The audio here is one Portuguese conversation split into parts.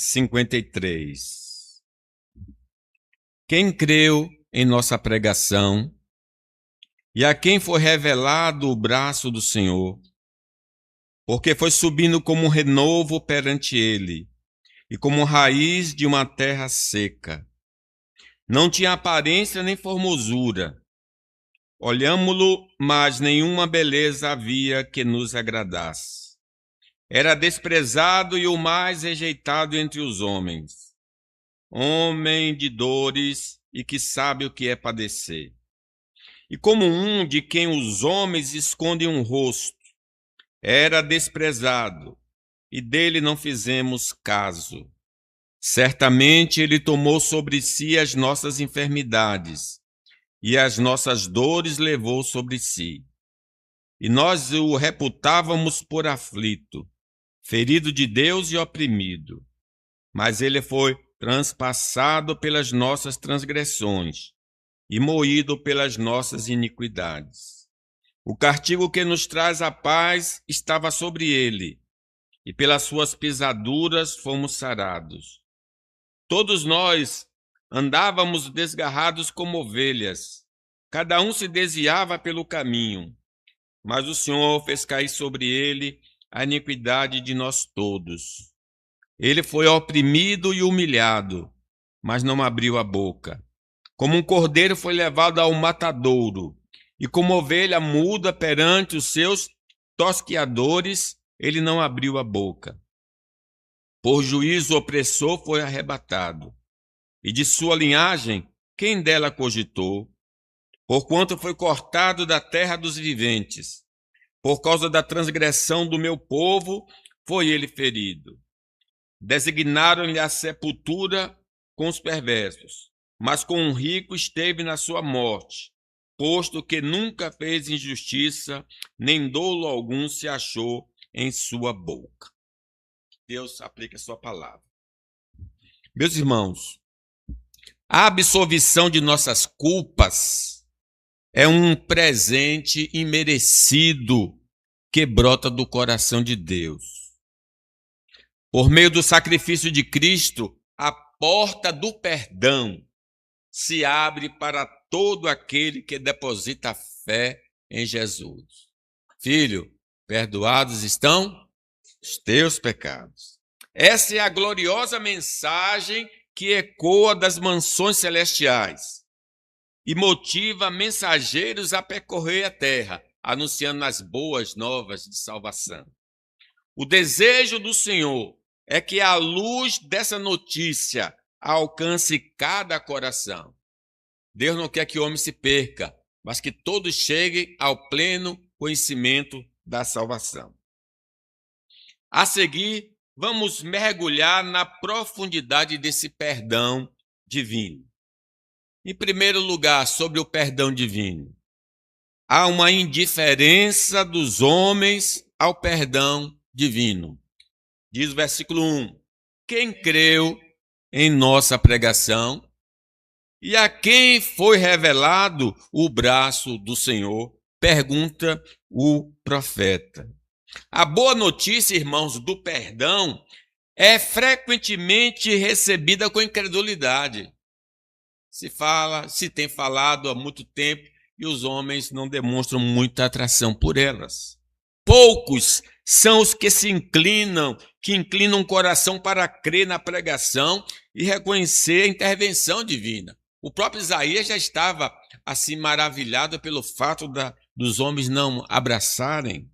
53. Quem creu em nossa pregação e a quem foi revelado o braço do Senhor, porque foi subindo como um renovo perante ele e como raiz de uma terra seca. Não tinha aparência nem formosura. Olhámo-lo, mas nenhuma beleza havia que nos agradasse. Era desprezado e o mais rejeitado entre os homens, homem de dores e que sabe o que é padecer. E como um de quem os homens escondem um rosto, era desprezado, e dele não fizemos caso. Certamente ele tomou sobre si as nossas enfermidades, e as nossas dores levou sobre si. E nós o reputávamos por aflito, ferido de Deus e oprimido. Mas ele foi transpassado pelas nossas transgressões e moído pelas nossas iniquidades. O castigo que nos traz a paz estava sobre ele, e pelas suas pisaduras fomos sarados. Todos nós andávamos desgarrados como ovelhas, cada um se desviava pelo caminho, mas o Senhor fez cair sobre ele a iniquidade de nós todos. Ele foi oprimido e humilhado, mas não abriu a boca. Como um cordeiro foi levado ao matadouro, e como ovelha muda perante os seus tosqueadores, ele não abriu a boca. Por juízo opressor foi arrebatado, e de sua linhagem, quem dela cogitou? Porquanto foi cortado da terra dos viventes. Por causa da transgressão do meu povo, foi ele ferido. Designaram-lhe a sepultura com os perversos, mas com um rico esteve na sua morte, posto que nunca fez injustiça, nem dolo algum se achou em sua boca. Deus aplica a sua palavra. Meus irmãos, a absolvição de nossas culpas é um presente imerecido que brota do coração de Deus. Por meio do sacrifício de Cristo, a porta do perdão se abre para todo aquele que deposita fé em Jesus. Filho, perdoados estão os teus pecados. Essa é a gloriosa mensagem que ecoa das mansões celestiais e motiva mensageiros a percorrer a terra, anunciando as boas novas de salvação. O desejo do Senhor é que a luz dessa notícia alcance cada coração. Deus não quer que o homem se perca, mas que todos cheguem ao pleno conhecimento da salvação. A seguir, vamos mergulhar na profundidade desse perdão divino. Em primeiro lugar, sobre o perdão divino. Há uma indiferença dos homens ao perdão divino. Diz o versículo 1. Quem creu em nossa pregação e a quem foi revelado o braço do Senhor? Pergunta o profeta. A boa notícia, irmãos, do perdão é frequentemente recebida com incredulidade. Se tem falado há muito tempo e os homens não demonstram muita atração por elas. Poucos são os que inclinam o coração para crer na pregação e reconhecer a intervenção divina. O próprio Isaías já estava assim maravilhado pelo fato dos homens não abraçarem.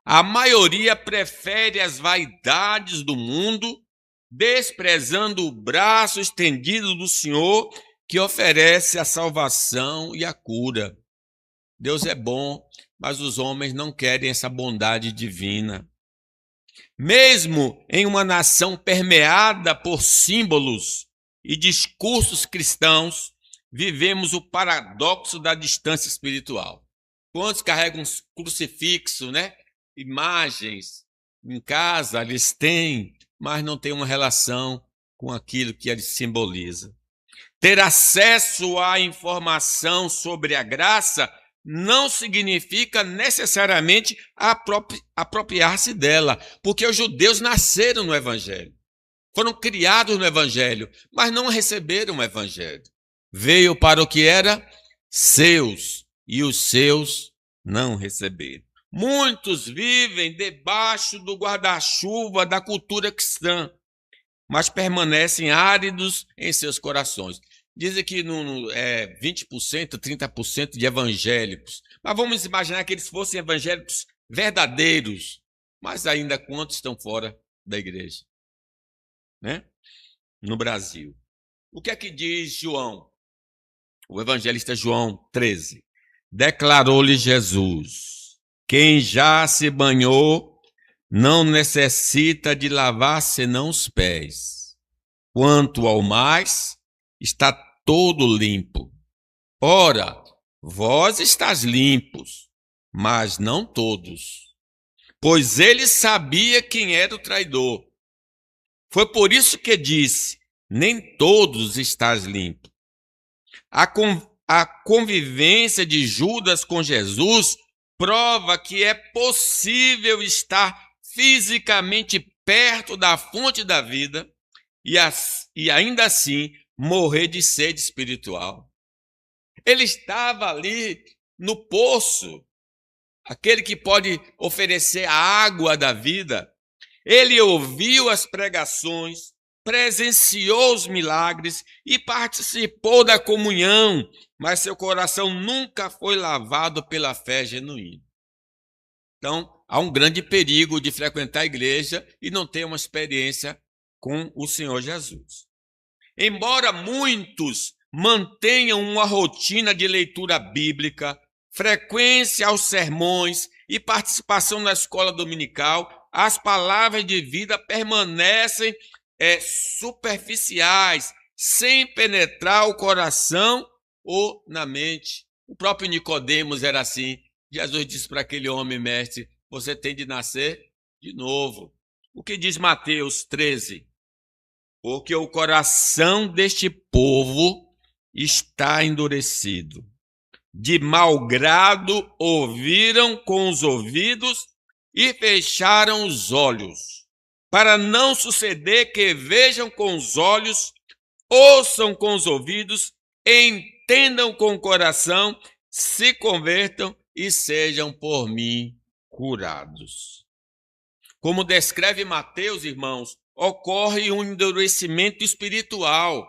A maioria prefere as vaidades do mundo, desprezando o braço estendido do Senhor, que oferece a salvação e a cura. Deus é bom, mas os homens não querem essa bondade divina. Mesmo em uma nação permeada por símbolos e discursos cristãos, vivemos o paradoxo da distância espiritual. Quantos carregam um crucifixo, imagens em casa, eles têm, mas não têm uma relação com aquilo que ele simboliza. Ter acesso à informação sobre a graça não significa necessariamente apropriar-se dela, porque os judeus nasceram no Evangelho. Foram criados no evangelho, mas não receberam o evangelho. Veio para o que era seus, e os seus não receberam. Muitos vivem debaixo do guarda-chuva da cultura cristã, mas permanecem áridos em seus corações. Dizem que 20%, 30% de evangélicos. Mas vamos imaginar que eles fossem evangélicos verdadeiros, mas ainda quantos estão fora da igreja? Né? No Brasil. O que é que diz João? O evangelista João 13. Declarou-lhe Jesus: quem já se banhou não necessita de lavar senão os pés. Quanto ao mais, está todo limpo. Ora, vós estáis limpos, mas não todos. Pois ele sabia quem era o traidor. Foi por isso que disse: nem todos estáis limpos. A convivência de Judas com Jesus prova que é possível estar fisicamente perto da fonte da vida e ainda assim morrer de sede espiritual. Ele estava ali no poço, aquele que pode oferecer a água da vida. Ele ouviu as pregações, presenciou os milagres e participou da comunhão, mas seu coração nunca foi lavado pela fé genuína. Então, há um grande perigo de frequentar a igreja e não ter uma experiência com o Senhor Jesus. Embora muitos mantenham uma rotina de leitura bíblica, frequência aos sermões e participação na escola dominical, as palavras de vida permanecem superficiais, sem penetrar o coração ou na mente. O próprio Nicodemos era assim. Jesus disse para aquele homem: mestre, você tem de nascer de novo. O que diz Mateus 13? Porque o coração deste povo está endurecido. De mau grado ouviram com os ouvidos e fecharam os olhos, para não suceder que vejam com os olhos, ouçam com os ouvidos, entendam com o coração, se convertam e sejam por mim curados. Como descreve Mateus, irmãos, ocorre um endurecimento espiritual.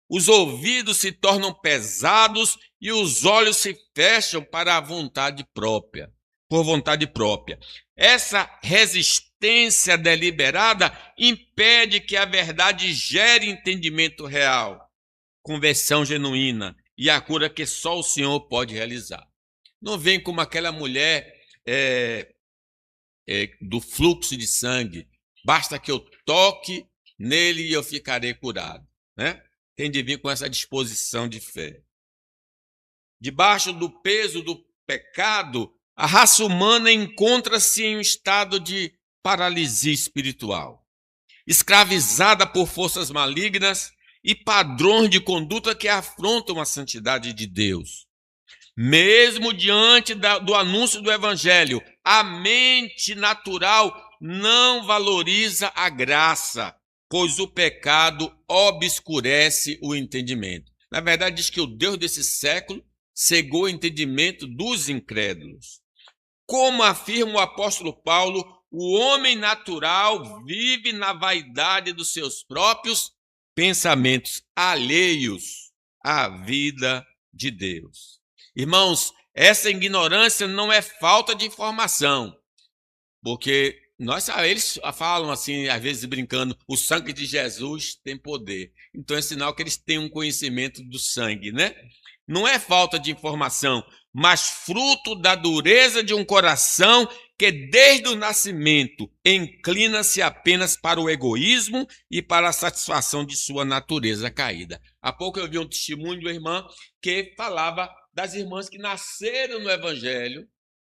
Os ouvidos se tornam pesados e os olhos se fecham para a vontade própria, por vontade própria. Essa resistência deliberada impede que a verdade gere entendimento real, conversão genuína e a cura que só o Senhor pode realizar. Não vem como aquela mulher do fluxo de sangue. Basta que eu toque nele e eu ficarei curado, né? Tem de vir com essa disposição de fé. Debaixo do peso do pecado, a raça humana encontra-se em um estado de paralisia espiritual, escravizada por forças malignas e padrões de conduta que afrontam a santidade de Deus. Mesmo diante do anúncio do evangelho, a mente natural não valoriza a graça, pois o pecado obscurece o entendimento. Na verdade, diz que o Deus desse século cegou o entendimento dos incrédulos. Como afirma o apóstolo Paulo, o homem natural vive na vaidade dos seus próprios pensamentos, alheios à vida de Deus. Irmãos, essa ignorância não é falta de informação, porque eles falam assim, às vezes brincando, o sangue de Jesus tem poder. Então é sinal que eles têm um conhecimento do sangue, né? Não é falta de informação, mas fruto da dureza de um coração que desde o nascimento inclina-se apenas para o egoísmo e para a satisfação de sua natureza caída. Há pouco eu vi um testemunho de uma irmã que falava das irmãs que nasceram no evangelho,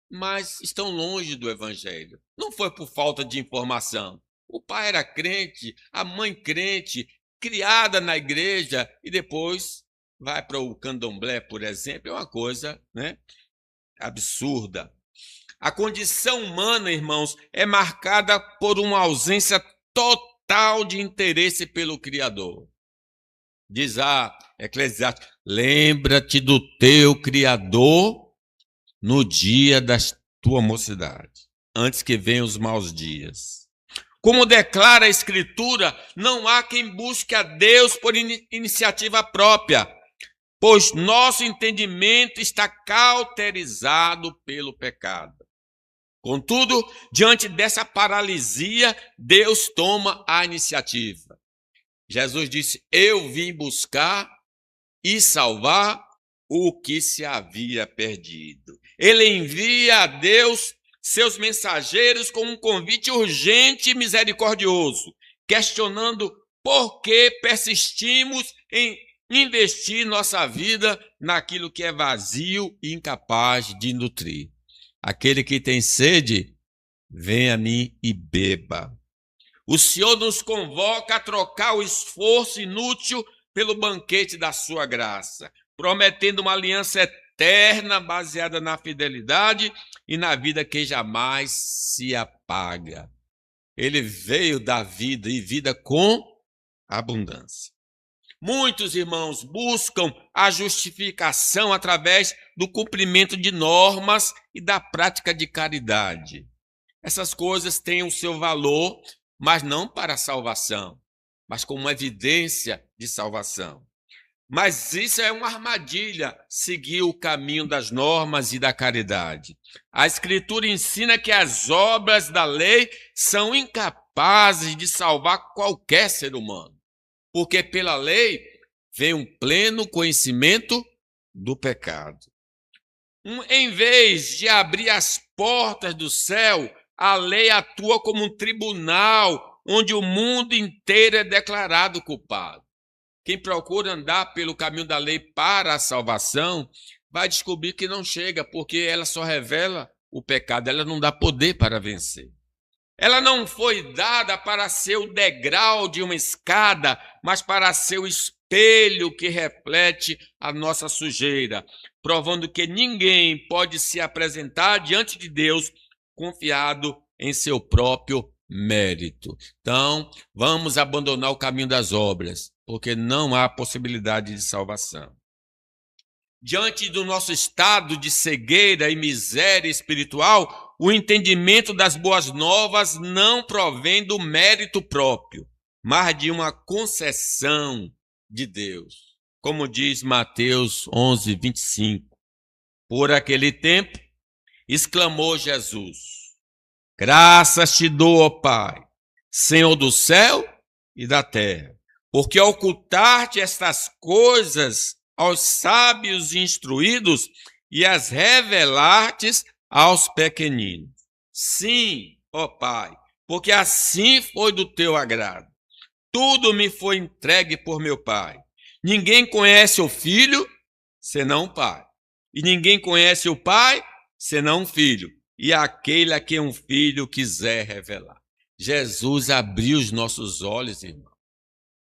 mas estão longe do evangelho. Não foi por falta de informação. O pai era crente, a mãe crente, criada na igreja e depois vai para o candomblé, por exemplo. É uma coisa, né, absurda. A condição humana, irmãos, é marcada por uma ausência total total de interesse pelo Criador. Diz a Eclesiastes: lembra-te do teu Criador no dia da tua mocidade, antes que venham os maus dias. Como declara a Escritura, não há quem busque a Deus por iniciativa própria, pois nosso entendimento está cauterizado pelo pecado. Contudo, diante dessa paralisia, Deus toma a iniciativa. Jesus disse: eu vim buscar e salvar o que se havia perdido. Ele envia a Deus seus mensageiros com um convite urgente e misericordioso, questionando por que persistimos em investir nossa vida naquilo que é vazio e incapaz de nutrir. Aquele que tem sede, venha a mim e beba. O Senhor nos convoca a trocar o esforço inútil pelo banquete da sua graça, prometendo uma aliança eterna baseada na fidelidade e na vida que jamais se apaga. Ele veio dar vida e vida com abundância. Muitos irmãos buscam a justificação através do cumprimento de normas e da prática de caridade. Essas coisas têm o seu valor, mas não para a salvação, mas como evidência de salvação. Mas isso é uma armadilha, seguir o caminho das normas e da caridade. A Escritura ensina que as obras da lei são incapazes de salvar qualquer ser humano, porque pela lei vem um pleno conhecimento do pecado. Em vez de abrir as portas do céu, a lei atua como um tribunal onde o mundo inteiro é declarado culpado. Quem procura andar pelo caminho da lei para a salvação vai descobrir que não chega, porque ela só revela o pecado, ela não dá poder para vencer. Ela não foi dada para ser o degrau de uma escada, mas para ser o espelho que reflete a nossa sujeira, provando que ninguém pode se apresentar diante de Deus confiado em seu próprio mérito. Então, vamos abandonar o caminho das obras, porque não há possibilidade de salvação. Diante do nosso estado de cegueira e miséria espiritual, o entendimento das boas novas não provém do mérito próprio, mas de uma concessão de Deus. Como diz Mateus 11, 25. Por aquele tempo, exclamou Jesus: graças te dou, ó Pai, Senhor do céu e da terra, porque ocultaste estas coisas aos sábios e instruídos e as revelastes aos pequeninos. Sim, ó Pai, porque assim foi do teu agrado. Tudo me foi entregue por meu Pai. Ninguém conhece o Filho, senão o Pai. E ninguém conhece o Pai, senão o Filho. E aquele a quem um filho quiser revelar. Jesus abriu os nossos olhos, irmão.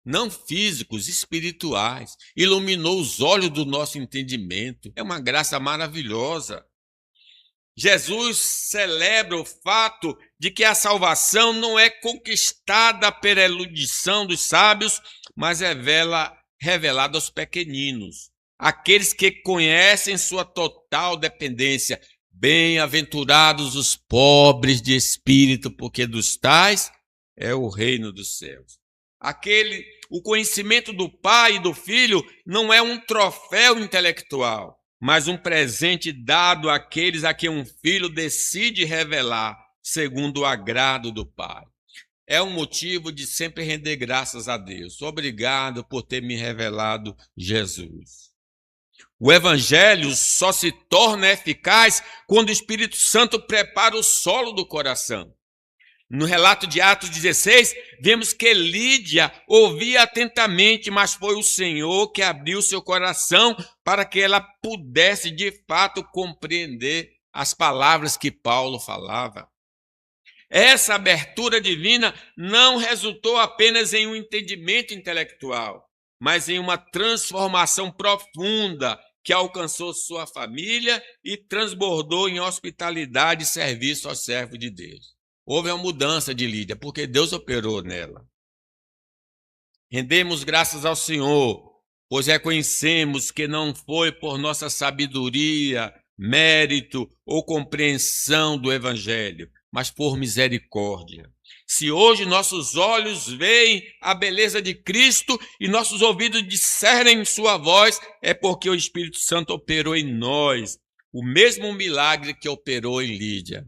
Não físicos, espirituais. Iluminou os olhos do nosso entendimento. É uma graça maravilhosa. Jesus celebra o fato de que a salvação não é conquistada pela erudição dos sábios, mas é revelada aos pequeninos, aqueles que conhecem sua total dependência. Bem-aventurados os pobres de espírito, porque dos tais é o reino dos céus. O conhecimento do Pai e do Filho não é um troféu intelectual, mas um presente dado àqueles a quem um filho decide revelar, segundo o agrado do Pai. É um motivo de sempre render graças a Deus. Obrigado por ter me revelado Jesus. O Evangelho só se torna eficaz quando o Espírito Santo prepara o solo do coração. No relato de Atos 16, vemos que Lídia ouvia atentamente, mas foi o Senhor que abriu seu coração para que ela pudesse de fato compreender as palavras que Paulo falava. Essa abertura divina não resultou apenas em um entendimento intelectual, mas em uma transformação profunda que alcançou sua família e transbordou em hospitalidade e serviço ao servo de Deus. Houve uma mudança de Lídia, porque Deus operou nela. Rendemos graças ao Senhor, pois reconhecemos que não foi por nossa sabedoria, mérito ou compreensão do Evangelho, mas por misericórdia. Se hoje nossos olhos veem a beleza de Cristo e nossos ouvidos discernem sua voz, é porque o Espírito Santo operou em nós o mesmo milagre que operou em Lídia.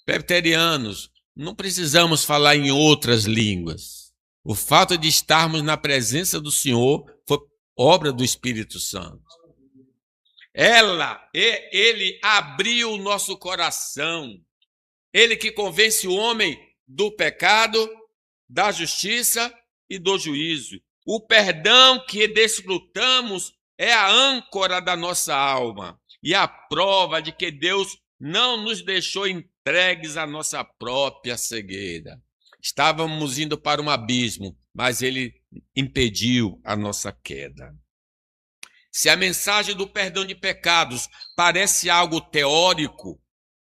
Presbiterianos, não precisamos falar em outras línguas. O fato de estarmos na presença do Senhor foi obra do Espírito Santo. Ele abriu o nosso coração. Ele que convence o homem do pecado, da justiça e do juízo. O perdão que desfrutamos é a âncora da nossa alma e a prova de que Deus não nos deixou entregues à nossa própria cegueira. Estávamos indo para um abismo, mas Ele impediu a nossa queda. Se a mensagem do perdão de pecados parece algo teórico,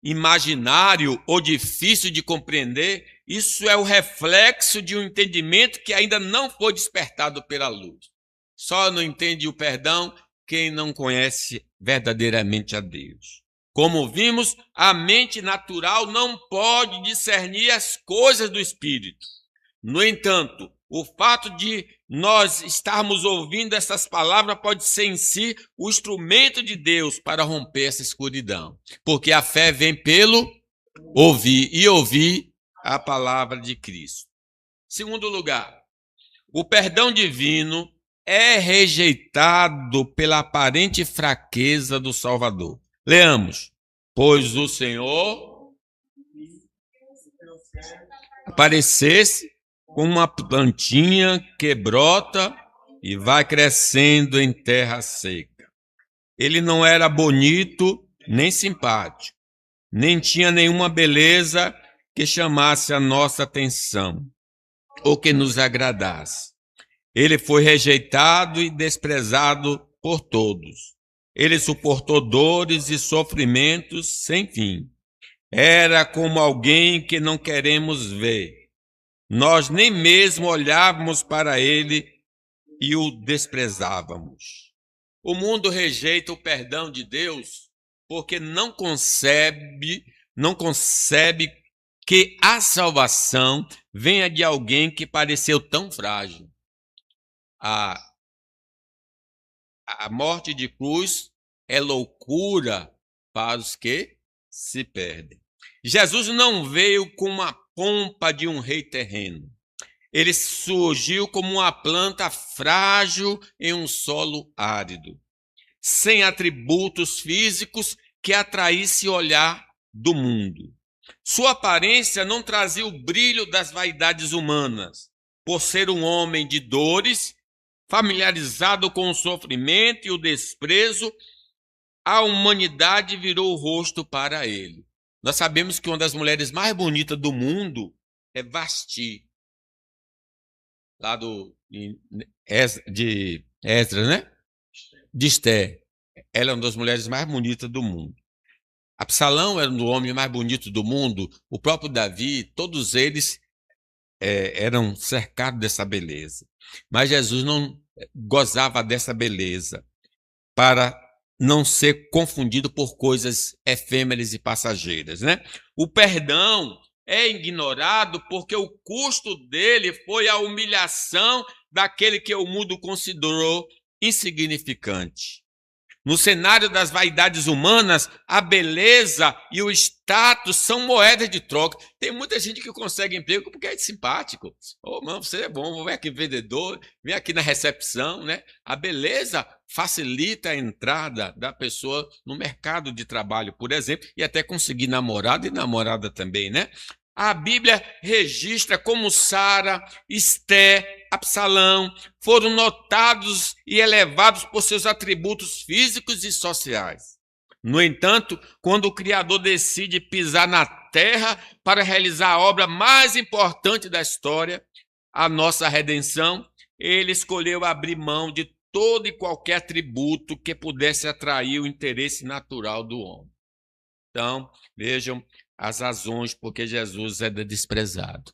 imaginário ou difícil de compreender, isso é o reflexo de um entendimento que ainda não foi despertado pela luz. Só não entende o perdão quem não conhece verdadeiramente a Deus. Como vimos, a mente natural não pode discernir as coisas do Espírito. No entanto, o fato de nós estarmos ouvindo essas palavras pode ser em si o instrumento de Deus para romper essa escuridão. Porque a fé vem pelo ouvir e ouvir a palavra de Cristo. Segundo lugar, o perdão divino é rejeitado pela aparente fraqueza do Salvador. Leamos. Pois o Senhor aparecesse como uma plantinha que brota e vai crescendo em terra seca. Ele não era bonito nem simpático, nem tinha nenhuma beleza que chamasse a nossa atenção ou que nos agradasse. Ele foi rejeitado e desprezado por todos. Ele suportou dores e sofrimentos sem fim. Era como alguém que não queremos ver. Nós nem mesmo olhávamos para ele e o desprezávamos. O mundo rejeita o perdão de Deus porque não concebe que a salvação venha de alguém que pareceu tão frágil. A morte de cruz é loucura para os que se perdem. Jesus não veio com uma pompa de um rei terreno. Ele surgiu como uma planta frágil em um solo árido, sem atributos físicos que atraísse o olhar do mundo. Sua aparência não trazia o brilho das vaidades humanas. Por ser um homem de dores, familiarizado com o sofrimento e o desprezo, a humanidade virou o rosto para ele. Nós sabemos que uma das mulheres mais bonitas do mundo é Vasti, lá de Esdras, né? De Esther. Ela é uma das mulheres mais bonitas do mundo. Absalão era o homem mais bonito do mundo. O próprio Davi, todos eles eram cercados dessa beleza. Mas Jesus não gozava dessa beleza para não ser confundido por coisas efêmeras e passageiras, né? O perdão é ignorado porque o custo dele foi a humilhação daquele que o mundo considerou insignificante. No cenário das vaidades humanas, a beleza e o status são moedas de troca. Tem muita gente que consegue emprego porque é simpático. Ô, mano, você é bom, vem aqui vendedor, vem aqui na recepção, né? A beleza facilita a entrada da pessoa no mercado de trabalho, por exemplo, e até conseguir namorado e namorada também, né? A Bíblia registra como Sara, Esté, Absalão foram notados e elevados por seus atributos físicos e sociais. No entanto, quando o Criador decide pisar na terra para realizar a obra mais importante da história, a nossa redenção, ele escolheu abrir mão de todo e qualquer atributo que pudesse atrair o interesse natural do homem. Então, vejam as razões por que Jesus é desprezado.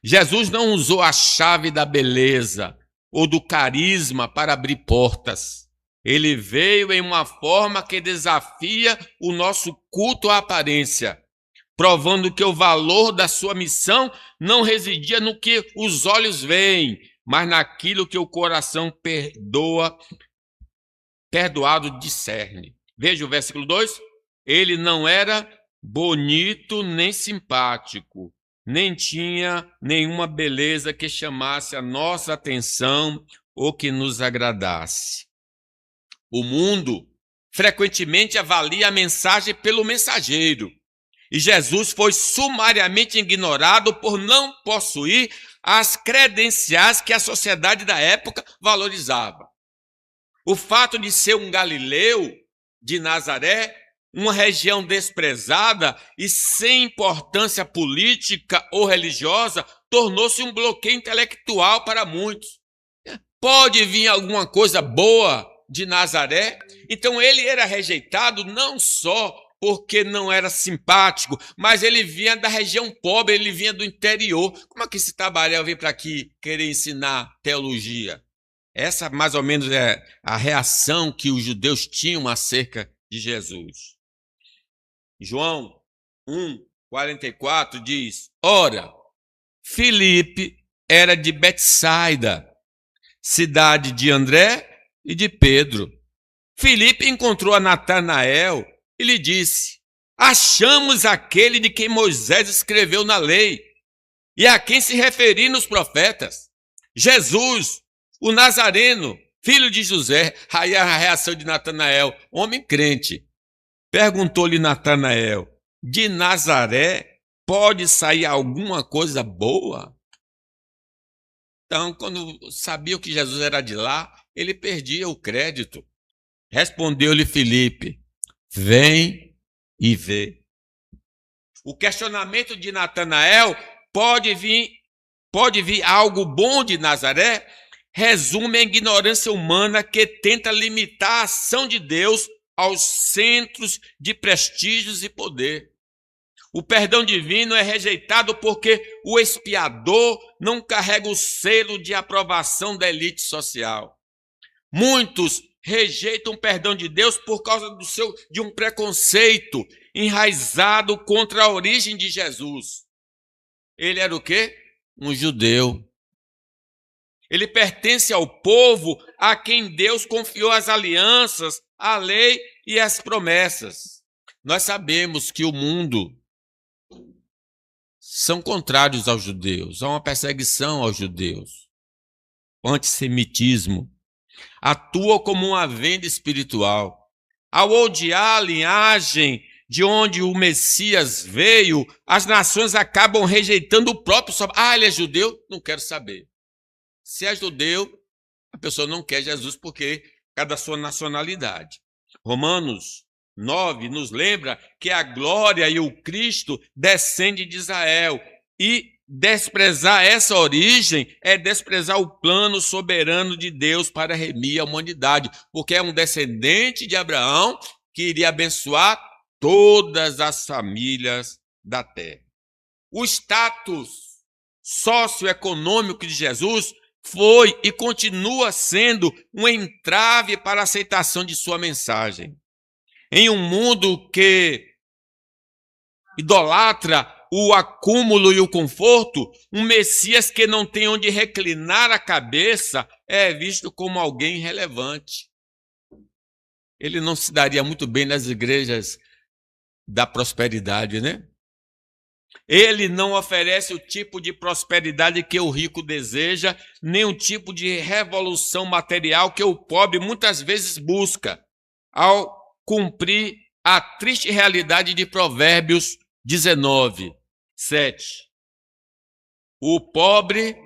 Jesus não usou a chave da beleza ou do carisma para abrir portas. Ele veio em uma forma que desafia o nosso culto à aparência, provando que o valor da sua missão não residia no que os olhos veem, mas naquilo que o coração perdoado discerne. Veja o versículo 2. Ele não era bonito nem simpático, nem tinha nenhuma beleza que chamasse a nossa atenção ou que nos agradasse. O mundo frequentemente avalia a mensagem pelo mensageiro, e Jesus foi sumariamente ignorado por não possuir as credenciais que a sociedade da época valorizava. O fato de ser um galileu de Nazaré, uma região desprezada e sem importância política ou religiosa, tornou-se um bloqueio intelectual para muitos. Pode vir alguma coisa boa de Nazaré? Então ele era rejeitado não só porque não era simpático, mas ele vinha da região pobre, ele vinha do interior. Como é que esse Tabaréu veio para aqui querer ensinar teologia? Essa mais ou menos é a reação que os judeus tinham acerca de Jesus. João 1:44 diz: Ora, Filipe era de Betsaida, cidade de André e de Pedro. Filipe encontrou a Natanael e lhe disse: Achamos aquele de quem Moisés escreveu na lei e a quem se referiram os profetas, Jesus, o Nazareno, filho de José. Aí a reação de Natanael, homem crente. Perguntou-lhe Natanael: de Nazaré pode sair alguma coisa boa? Então, quando sabia que Jesus era de lá, ele perdia o crédito. Respondeu-lhe Filipe: vem e vê. O questionamento de Natanael, pode vir algo bom de Nazaré, resume a ignorância humana que tenta limitar a ação de Deus aos centros de prestígios e poder. O perdão divino é rejeitado porque o expiador não carrega o selo de aprovação da elite social. Muitos rejeitam o perdão de Deus por causa de um preconceito enraizado contra a origem de Jesus. Ele era o quê? Um judeu. Ele pertence ao povo a quem Deus confiou as alianças, a lei e as promessas. Nós sabemos que o mundo são contrários aos judeus, há uma perseguição aos judeus. O antissemitismo atua como uma venda espiritual. Ao odiar a linhagem de onde o Messias veio, as nações acabam rejeitando o próprio salvador. Ele é judeu? Não quero saber. Se é judeu, a pessoa não quer Jesus porque é da sua nacionalidade. Romanos 9 nos lembra que a glória e o Cristo descendem de Israel. E desprezar essa origem é desprezar o plano soberano de Deus para remir a humanidade, porque é um descendente de Abraão que iria abençoar todas as famílias da terra. O status socioeconômico de Jesus foi e continua sendo um entrave para a aceitação de sua mensagem. Em um mundo que idolatra o acúmulo e o conforto, um Messias que não tem onde reclinar a cabeça é visto como alguém irrelevante. Ele não se daria muito bem nas igrejas da prosperidade, né? Ele não oferece o tipo de prosperidade que o rico deseja, nem o tipo de revolução material que o pobre muitas vezes busca, ao cumprir a triste realidade de Provérbios 19:7. O pobre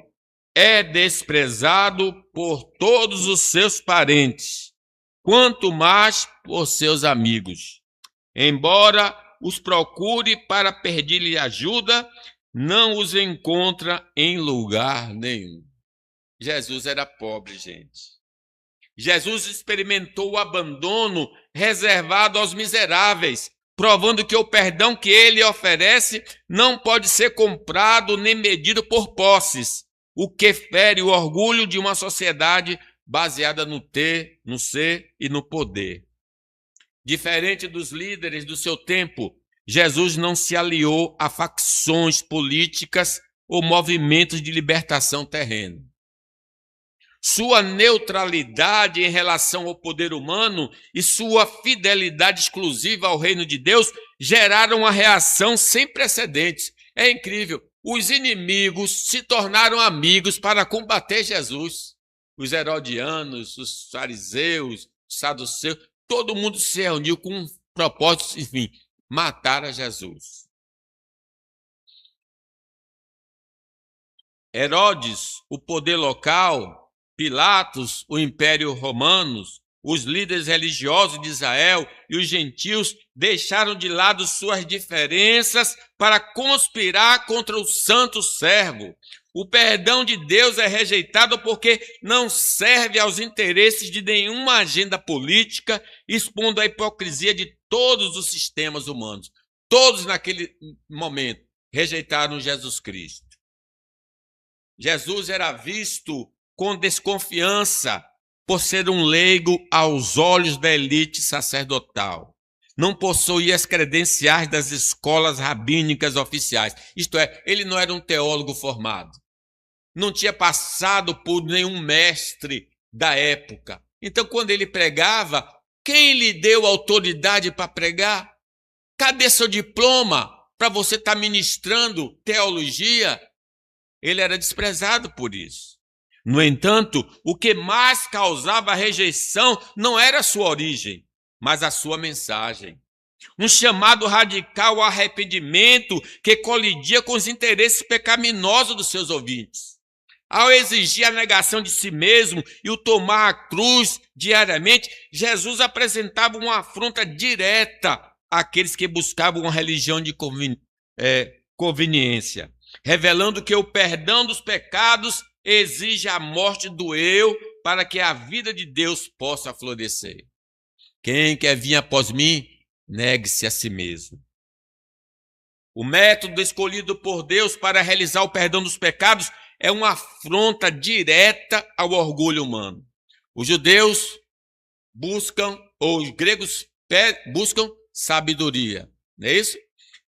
é desprezado por todos os seus parentes, quanto mais por seus amigos. Embora os procure para pedir-lhe ajuda, não os encontra em lugar nenhum. Jesus era pobre, gente. Jesus experimentou o abandono reservado aos miseráveis, provando que o perdão que ele oferece não pode ser comprado nem medido por posses, o que fere o orgulho de uma sociedade baseada no ter, no ser e no poder. Diferente dos líderes do seu tempo, Jesus não se aliou a facções políticas ou movimentos de libertação terrena. Sua neutralidade em relação ao poder humano e sua fidelidade exclusiva ao reino de Deus geraram uma reação sem precedentes. É incrível. Os inimigos se tornaram amigos para combater Jesus. Os herodianos, os fariseus, os saduceus, todo mundo se reuniu com um propósito, enfim, matar a Jesus. Herodes, o poder local, Pilatos, o Império Romano, os líderes religiosos de Israel e os gentios deixaram de lado suas diferenças para conspirar contra o santo servo. O perdão de Deus é rejeitado porque não serve aos interesses de nenhuma agenda política, expondo a hipocrisia de todos os sistemas humanos. Todos naquele momento rejeitaram Jesus Cristo. Jesus era visto com desconfiança por ser um leigo aos olhos da elite sacerdotal. Não possuía as credenciais das escolas rabínicas oficiais. Isto é, ele não era um teólogo formado. Não tinha passado por nenhum mestre da época. Então, quando ele pregava, quem lhe deu autoridade para pregar? Cadê seu diploma para você estar ministrando teologia? Ele era desprezado por isso. No entanto, o que mais causava rejeição não era a sua origem, mas a sua mensagem. Um chamado radical ao arrependimento que colidia com os interesses pecaminosos dos seus ouvintes. Ao exigir a negação de si mesmo e o tomar a cruz diariamente, Jesus apresentava uma afronta direta àqueles que buscavam uma religião de conveniência, revelando que o perdão dos pecados exige a morte do eu para que a vida de Deus possa florescer. Quem quer vir após mim, negue-se a si mesmo. O método escolhido por Deus para realizar o perdão dos pecados é uma afronta direta ao orgulho humano. Os judeus buscam, ou os gregos buscam sabedoria, não é isso?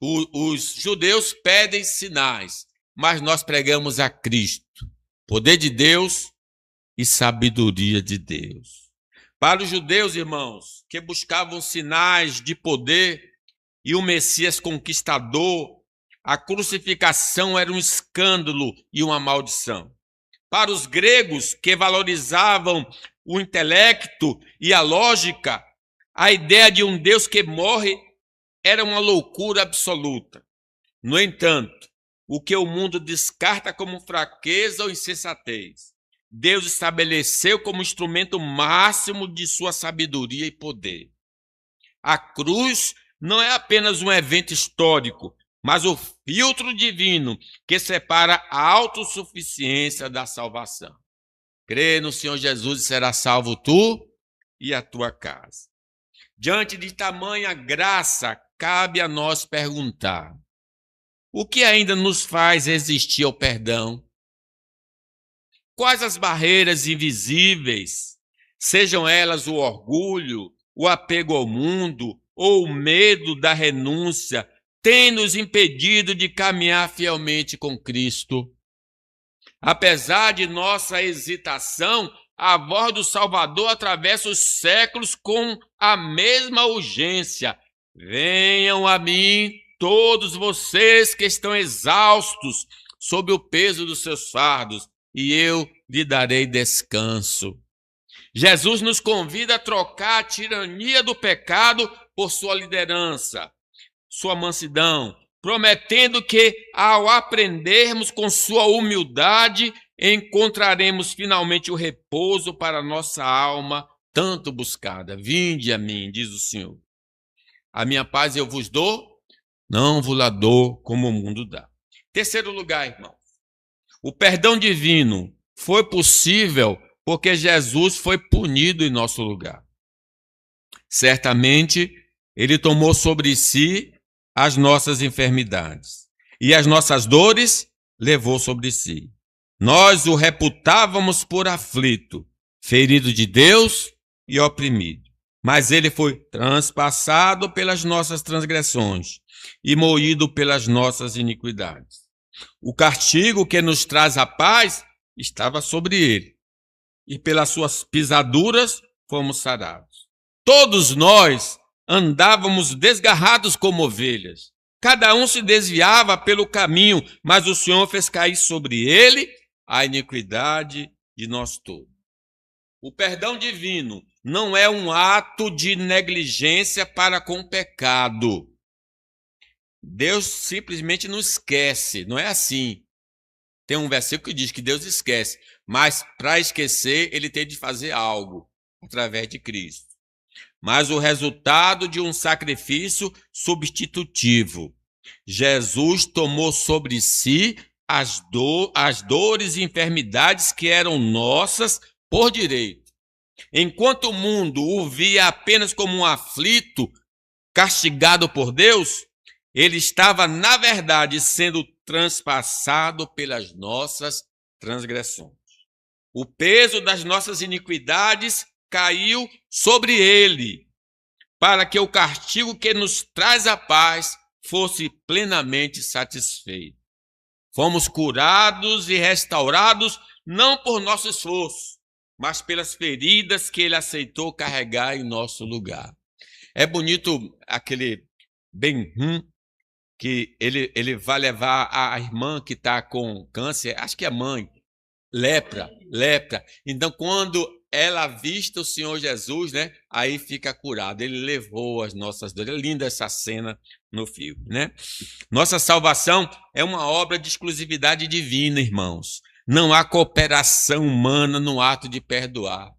Os judeus pedem sinais, mas nós pregamos a Cristo. Poder de Deus e sabedoria de Deus. Para os judeus, irmãos, que buscavam sinais de poder e o Messias conquistador, a crucificação era um escândalo e uma maldição. Para os gregos, que valorizavam o intelecto e a lógica, a ideia de um Deus que morre era uma loucura absoluta. No entanto, o que o mundo descarta como fraqueza ou insensatez, Deus estabeleceu como instrumento máximo de sua sabedoria e poder. A cruz não é apenas um evento histórico, mas o filtro divino que separa a autossuficiência da salvação. Crê no Senhor Jesus e será salvo tu e a tua casa. Diante de tamanha graça, cabe a nós perguntar: o que ainda nos faz resistir ao perdão? Quais as barreiras invisíveis, sejam elas o orgulho, o apego ao mundo ou o medo da renúncia, têm nos impedido de caminhar fielmente com Cristo? Apesar de nossa hesitação, a voz do Salvador atravessa os séculos com a mesma urgência. Venham a mim todos vocês que estão exaustos sob o peso dos seus fardos, e eu lhe darei descanso. Jesus nos convida a trocar a tirania do pecado por sua liderança, sua mansidão, prometendo que, ao aprendermos com sua humildade, encontraremos finalmente o repouso para nossa alma tanto buscada. Vinde a mim, diz o Senhor. A minha paz eu vos dou, não vos la dou como o mundo dá. Terceiro lugar, irmão. O perdão divino foi possível porque Jesus foi punido em nosso lugar. Certamente, Ele tomou sobre si as nossas enfermidades e as nossas dores levou sobre si. Nós o reputávamos por aflito, ferido de Deus e oprimido. Mas ele foi transpassado pelas nossas transgressões e moído pelas nossas iniquidades. O castigo que nos traz a paz estava sobre ele, e pelas suas pisaduras fomos sarados. Todos nós andávamos desgarrados como ovelhas. Cada um se desviava pelo caminho, mas o Senhor fez cair sobre ele a iniquidade de nós todos. O perdão divino não é um ato de negligência para com o pecado. Deus simplesmente não esquece, não é assim. Tem um versículo que diz que Deus esquece, mas para esquecer ele tem de fazer algo através de Cristo. Mas o resultado de um sacrifício substitutivo. Jesus tomou sobre si as dores e enfermidades que eram nossas por direito. Enquanto o mundo o via apenas como um aflito, castigado por Deus, ele estava, na verdade, sendo transpassado pelas nossas transgressões. O peso das nossas iniquidades caiu sobre ele, para que o castigo que nos traz a paz fosse plenamente satisfeito. Fomos curados e restaurados não por nosso esforço, mas pelas feridas que ele aceitou carregar em nosso lugar. É bonito aquele Ben-Hur, que ele vai levar a irmã que está com câncer, acho que é mãe, lepra. Então, quando ela avista o Senhor Jesus, né, aí fica curada. Ele levou as nossas dores. É linda essa cena no filme, né? Nossa salvação é uma obra de exclusividade divina, irmãos. Não há cooperação humana no ato de perdoar.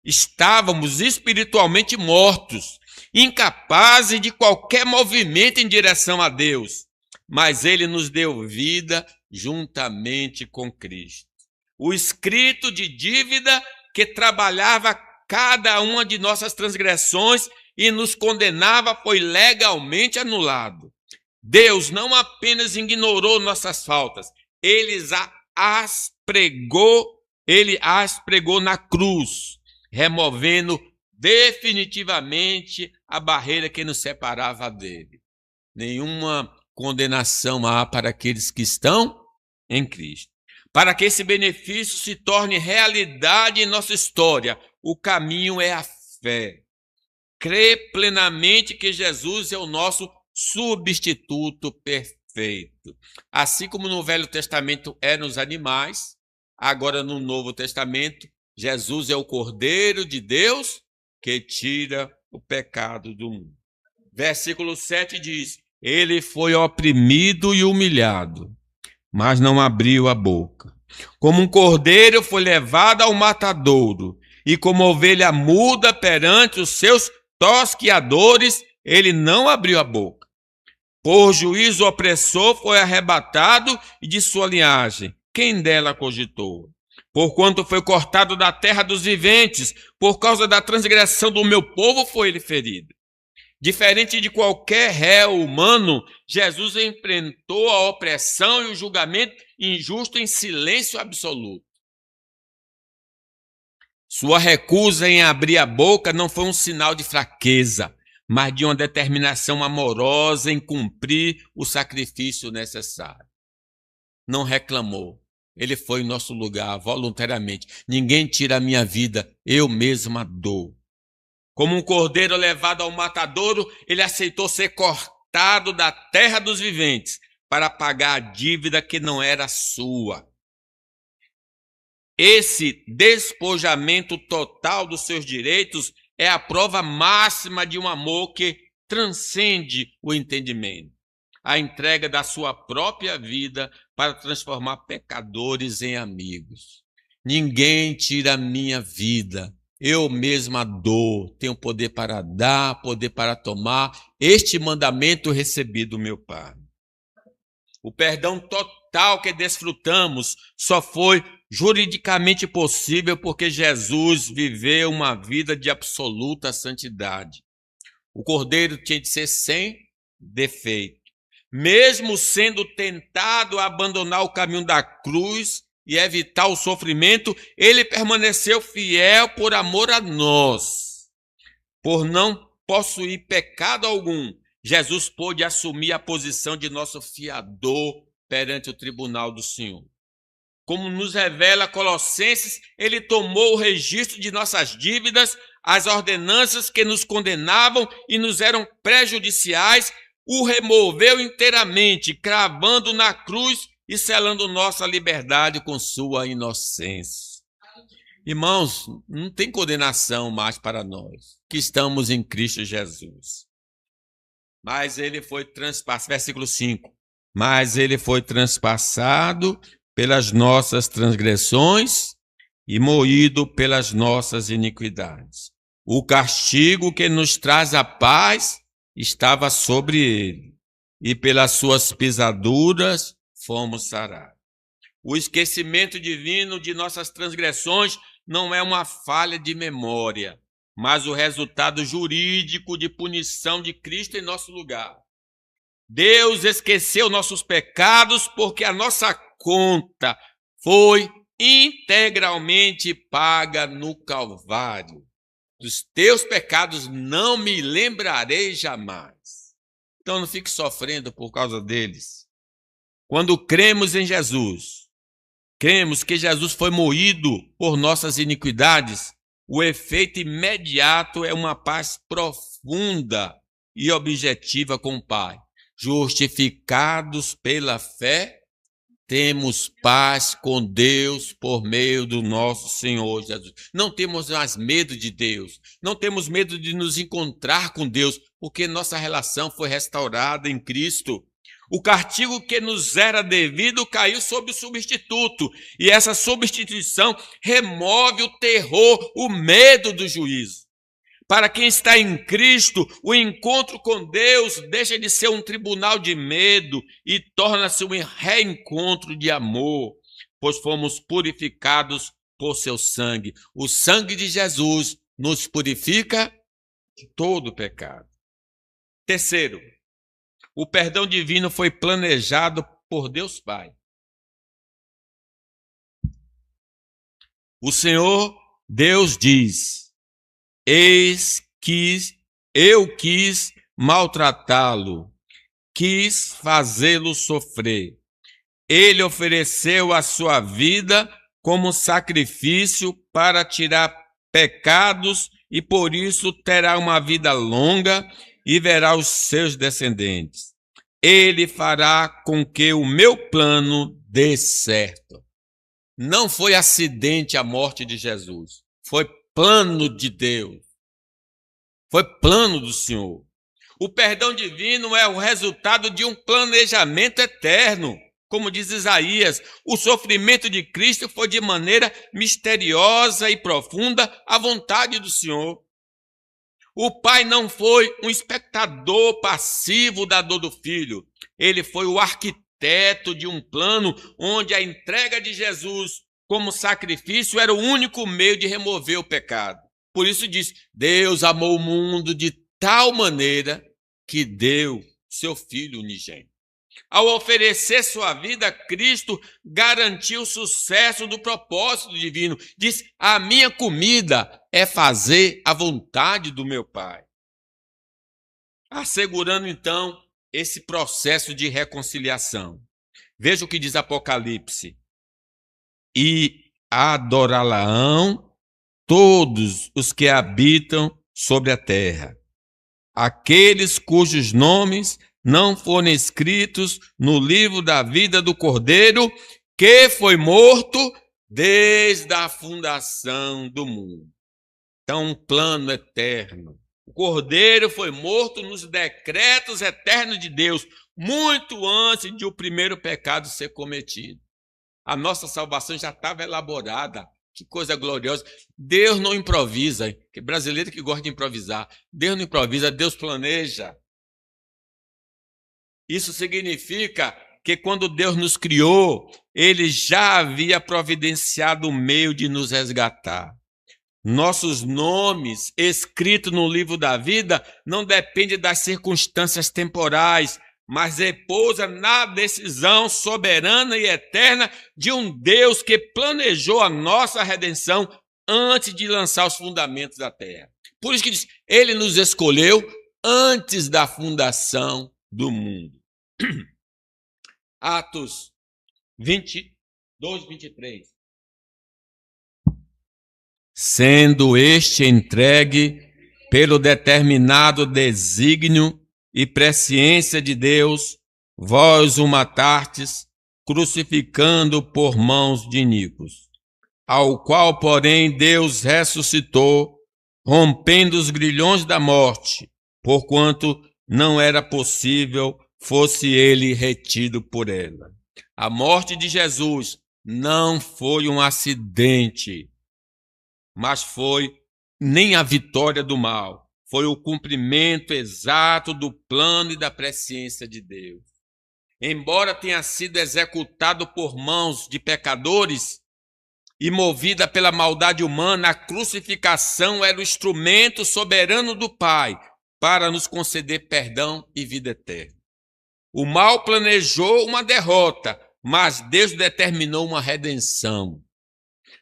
Estávamos espiritualmente mortos, incapazes de qualquer movimento em direção a Deus, mas ele nos deu vida juntamente com Cristo. O escrito de dívida que trabalhava cada uma de nossas transgressões e nos condenava foi legalmente anulado. Deus não apenas ignorou nossas faltas, ele as pregou na cruz, removendo definitivamente a barreira que nos separava dele. Nenhuma condenação há para aqueles que estão em Cristo. Para que esse benefício se torne realidade em nossa história, o caminho é a fé. Crer plenamente que Jesus é o nosso substituto perfeito. Assim como no Velho Testamento eram os animais, agora no Novo Testamento, Jesus é o Cordeiro de Deus que tira o pecado do mundo. Versículo 7 diz: ele foi oprimido e humilhado, mas não abriu a boca. Como um cordeiro foi levado ao matadouro, e como ovelha muda perante os seus tosquiadores, ele não abriu a boca. Por juízo opressor foi arrebatado, e de sua linhagem, quem dela cogitou? Porquanto foi cortado da terra dos viventes, por causa da transgressão do meu povo foi ele ferido. Diferente de qualquer réu humano, Jesus enfrentou a opressão e o julgamento injusto em silêncio absoluto. Sua recusa em abrir a boca não foi um sinal de fraqueza, mas de uma determinação amorosa em cumprir o sacrifício necessário. Não reclamou. Ele foi em nosso lugar voluntariamente. Ninguém tira a minha vida, eu mesma dou. Como um cordeiro levado ao matadouro, ele aceitou ser cortado da terra dos viventes para pagar a dívida que não era sua. Esse despojamento total dos seus direitos é a prova máxima de um amor que transcende o entendimento. A entrega da sua própria vida para transformar pecadores em amigos. Ninguém tira a minha vida. Eu mesma dou, tenho poder para dar, poder para tomar. Este mandamento eu recebi do meu Pai. O perdão total que desfrutamos só foi juridicamente possível porque Jesus viveu uma vida de absoluta santidade. O cordeiro tinha de ser sem defeito. Mesmo sendo tentado a abandonar o caminho da cruz e evitar o sofrimento, ele permaneceu fiel por amor a nós. Por não possuir pecado algum, Jesus pôde assumir a posição de nosso fiador perante o tribunal do Senhor. Como nos revela Colossenses, ele tomou o registro de nossas dívidas, as ordenanças que nos condenavam e nos eram prejudiciais, o removeu inteiramente, cravando na cruz e selando nossa liberdade com sua inocência. Irmãos, não tem condenação mais para nós, que estamos em Cristo Jesus. Mas ele foi transpassado, versículo 5, mas ele foi transpassado pelas nossas transgressões e moído pelas nossas iniquidades. O castigo que nos traz a paz estava sobre ele, e pelas suas pisaduras fomos sarados. O esquecimento divino de nossas transgressões não é uma falha de memória, mas o resultado jurídico de punição de Cristo em nosso lugar. Deus esqueceu nossos pecados porque a nossa conta foi integralmente paga no Calvário. Dos teus pecados não me lembrarei jamais. Então não fique sofrendo por causa deles. Quando cremos em Jesus, cremos que Jesus foi moído por nossas iniquidades, o efeito imediato é uma paz profunda e objetiva com o Pai. Justificados pela fé, temos paz com Deus por meio do nosso Senhor Jesus. Não temos mais medo de Deus, não temos medo de nos encontrar com Deus, porque nossa relação foi restaurada em Cristo. O castigo que nos era devido caiu sobre o substituto, e essa substituição remove o terror, o medo do juízo. Para quem está em Cristo, o encontro com Deus deixa de ser um tribunal de medo e torna-se um reencontro de amor, pois fomos purificados por seu sangue. O sangue de Jesus nos purifica de todo pecado. Terceiro, o perdão divino foi planejado por Deus Pai. O Senhor Deus diz: eis que eu quis maltratá-lo, quis fazê-lo sofrer. Ele ofereceu a sua vida como sacrifício para tirar pecados e por isso terá uma vida longa e verá os seus descendentes. Ele fará com que o meu plano dê certo. Não foi acidente a morte de Jesus, foi plano de Deus, foi plano do Senhor. O perdão divino é o resultado de um planejamento eterno. Como diz Isaías, o sofrimento de Cristo foi de maneira misteriosa e profunda a vontade do Senhor. O Pai não foi um espectador passivo da dor do Filho. Ele foi o arquiteto de um plano onde a entrega de Jesus como sacrifício era o único meio de remover o pecado. Por isso diz: Deus amou o mundo de tal maneira que deu seu Filho unigênito. Ao oferecer sua vida, Cristo garantiu o sucesso do propósito divino. Diz: a minha comida é fazer a vontade do meu Pai. Assegurando então esse processo de reconciliação. Veja o que diz Apocalipse: e adorá-la-ão todos os que habitam sobre a terra, aqueles cujos nomes não foram escritos no livro da vida do Cordeiro, que foi morto desde a fundação do mundo. Então, um plano eterno. O Cordeiro foi morto nos decretos eternos de Deus, muito antes de o primeiro pecado ser cometido. A nossa salvação já estava elaborada. Que coisa gloriosa. Deus não improvisa. Que brasileiro que gosta de improvisar. Deus não improvisa, Deus planeja. Isso significa que quando Deus nos criou, Ele já havia providenciado o meio de nos resgatar. Nossos nomes escritos no livro da vida não dependem das circunstâncias temporais, mas repousa na decisão soberana e eterna de um Deus que planejou a nossa redenção antes de lançar os fundamentos da terra. Por isso que diz, ele nos escolheu antes da fundação do mundo. Atos 22, 23. Sendo este entregue pelo determinado desígnio e presciência de Deus, vós o matastes, crucificando por mãos de iníquos, ao qual, porém, Deus ressuscitou, rompendo os grilhões da morte, porquanto não era possível fosse ele retido por ela. A morte de Jesus não foi um acidente, mas foi nem a vitória do mal, foi o cumprimento exato do plano e da presciência de Deus. Embora tenha sido executado por mãos de pecadores e movida pela maldade humana, a crucificação era o instrumento soberano do Pai para nos conceder perdão e vida eterna. O mal planejou uma derrota, mas Deus determinou uma redenção.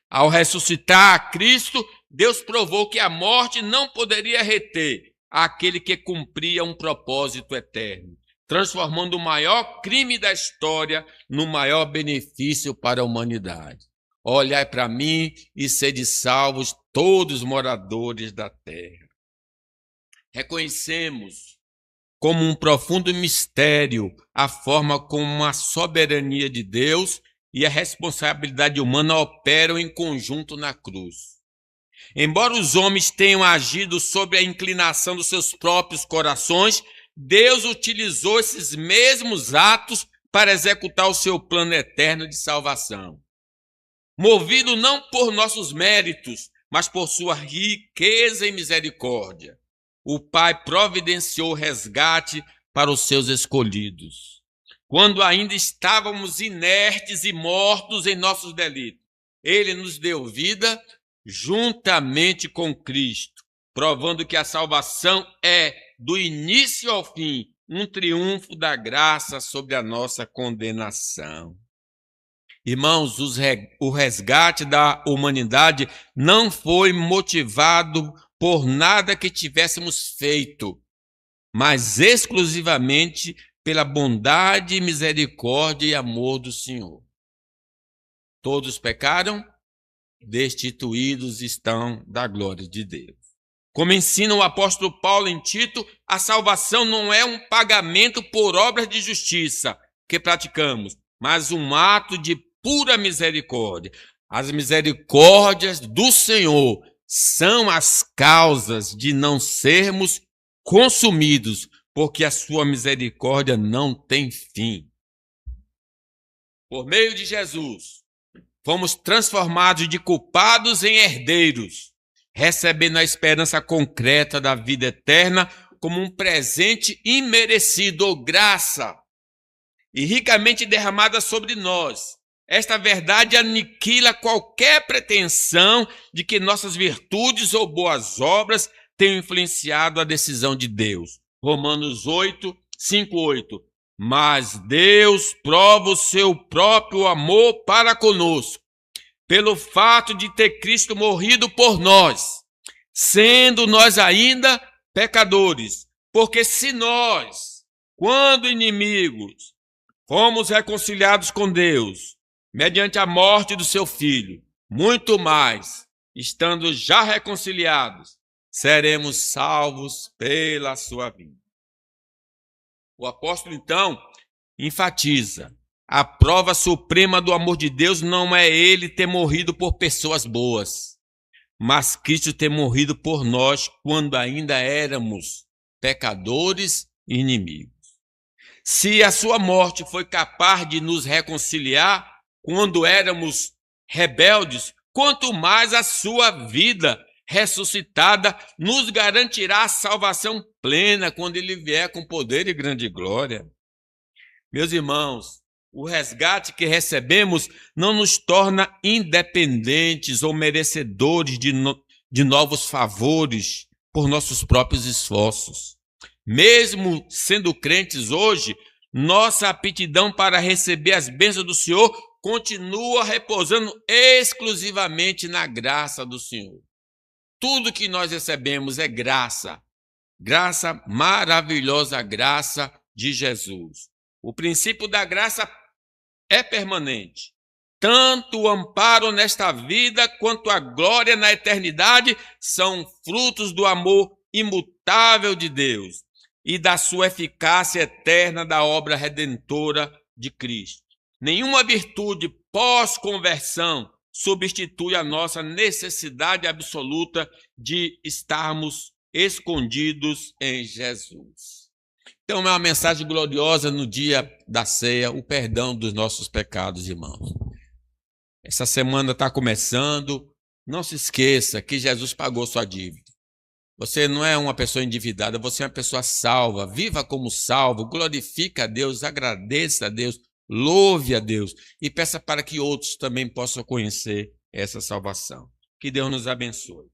Ao ressuscitar a Cristo, Deus provou que a morte não poderia reter aquele que cumpria um propósito eterno, transformando o maior crime da história no maior benefício para a humanidade. Olhai para mim e sede salvos todos os moradores da terra. Reconhecemos como um profundo mistério a forma como a soberania de Deus e a responsabilidade humana operam em conjunto na cruz. Embora os homens tenham agido sob a inclinação dos seus próprios corações, Deus utilizou esses mesmos atos para executar o seu plano eterno de salvação. Movido não por nossos méritos, mas por sua riqueza e misericórdia, o Pai providenciou o resgate para os seus escolhidos. Quando ainda estávamos inertes e mortos em nossos delitos, ele nos deu vida juntamente com Cristo, provando que a salvação é, do início ao fim, um triunfo da graça sobre a nossa condenação. Irmãos, o resgate da humanidade não foi motivado por nada que tivéssemos feito, mas exclusivamente pela bondade, misericórdia e amor do Senhor. Todos pecaram, destituídos estão da glória de Deus. Como ensina o apóstolo Paulo em Tito, a salvação não é um pagamento por obras de justiça que praticamos, mas um ato de pura misericórdia. As misericórdias do Senhor são as causas de não sermos consumidos, porque a sua misericórdia não tem fim. Por meio de Jesus, fomos transformados de culpados em herdeiros, recebendo a esperança concreta da vida eterna como um presente imerecido ou graça e ricamente derramada sobre nós. Esta verdade aniquila qualquer pretensão de que nossas virtudes ou boas obras tenham influenciado a decisão de Deus. Romanos 8, 5, 8. Mas Deus prova o seu próprio amor para conosco, pelo fato de ter Cristo morrido por nós, sendo nós ainda pecadores. Porque se nós, quando inimigos, fomos reconciliados com Deus, mediante a morte do seu Filho, muito mais, estando já reconciliados, seremos salvos pela sua vida. O apóstolo, então, enfatiza: a prova suprema do amor de Deus não é ele ter morrido por pessoas boas, mas Cristo ter morrido por nós quando ainda éramos pecadores e inimigos. Se a sua morte foi capaz de nos reconciliar quando éramos rebeldes, quanto mais a sua vida ressuscitada nos garantirá a salvação plena quando ele vier com poder e grande glória. Meus irmãos, o resgate que recebemos não nos torna independentes ou merecedores de novos favores por nossos próprios esforços. Mesmo sendo crentes hoje, nossa aptidão para receber as bênçãos do Senhor continua repousando exclusivamente na graça do Senhor. Tudo que nós recebemos é graça. Graça, maravilhosa graça de Jesus. O princípio da graça é permanente. Tanto o amparo nesta vida quanto a glória na eternidade são frutos do amor imutável de Deus e da sua eficácia eterna da obra redentora de Cristo. Nenhuma virtude pós-conversão substitui a nossa necessidade absoluta de estarmos escondidos em Jesus. Então, é uma mensagem gloriosa no dia da ceia, o perdão dos nossos pecados, irmãos. Essa semana está começando. Não se esqueça que Jesus pagou sua dívida. Você não é uma pessoa endividada, você é uma pessoa salva. Viva como salvo, glorifique a Deus, agradeça a Deus, louve a Deus e peça para que outros também possam conhecer essa salvação. Que Deus nos abençoe.